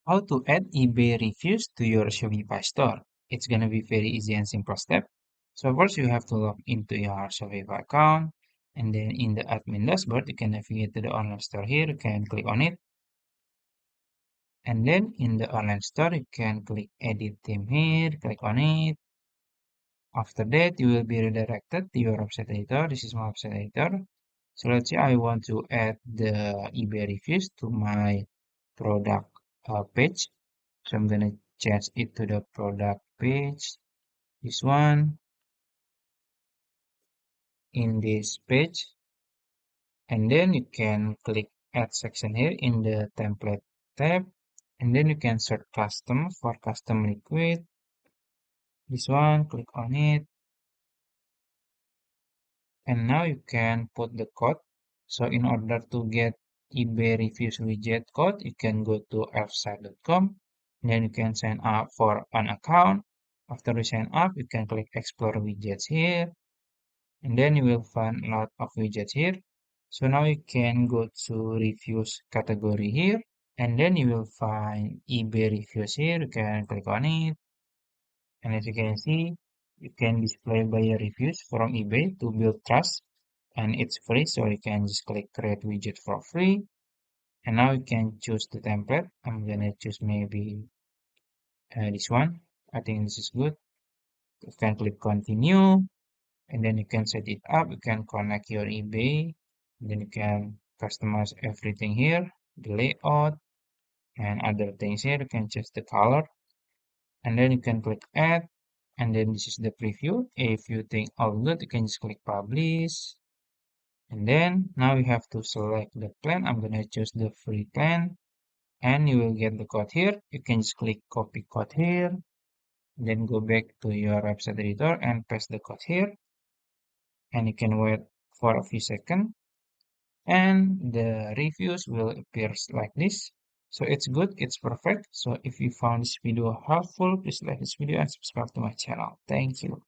How to add eBay reviews to your Shopify store. It's gonna be very easy and simple step. So first you have to log into your Shopify account, and then in the admin dashboard you can navigate to the online store here. You can click on it, and then in the online store you can click edit theme here. Click on it. After that you will be redirected to your website editor. This is my website editor. So let's say I want to add the eBay reviews to my product page. So I'm gonna change it to the product page. This one in this page, and then you can click add section here in the template tab, and then you can search custom for custom liquid. This one, click on it, and now you can put the code. So in order to get eBay reviews widget code, you can go to elfsite.com. Then you can sign up for an account. After you sign up, you can click explore widgets here. And then you will find a lot of widgets here. So now you can go to reviews category here, and then you will find eBay reviews here. You can click on it, and as you can see, you can display buyer reviews from eBay to build trust, and it's free, so you can just click create widget for free. And now you can choose the template. I'm gonna choose maybe this one. I think this is good. You can click continue, and then you can set it up. You can connect your eBay, and then you can customize everything here, the layout and other things here. You can change the color, and then you can click add, and then this is the preview. If you think all good, you can just click publish, and then now you have to select the plan. I'm gonna choose the free plan, and you will get the code here. You can just click copy code here, then go back to your website editor and paste the code here, and you can wait for a few seconds, and the reviews will appear like this. So it's good, it's perfect. So if you found this video helpful, please like this video and subscribe to my channel. Thank you.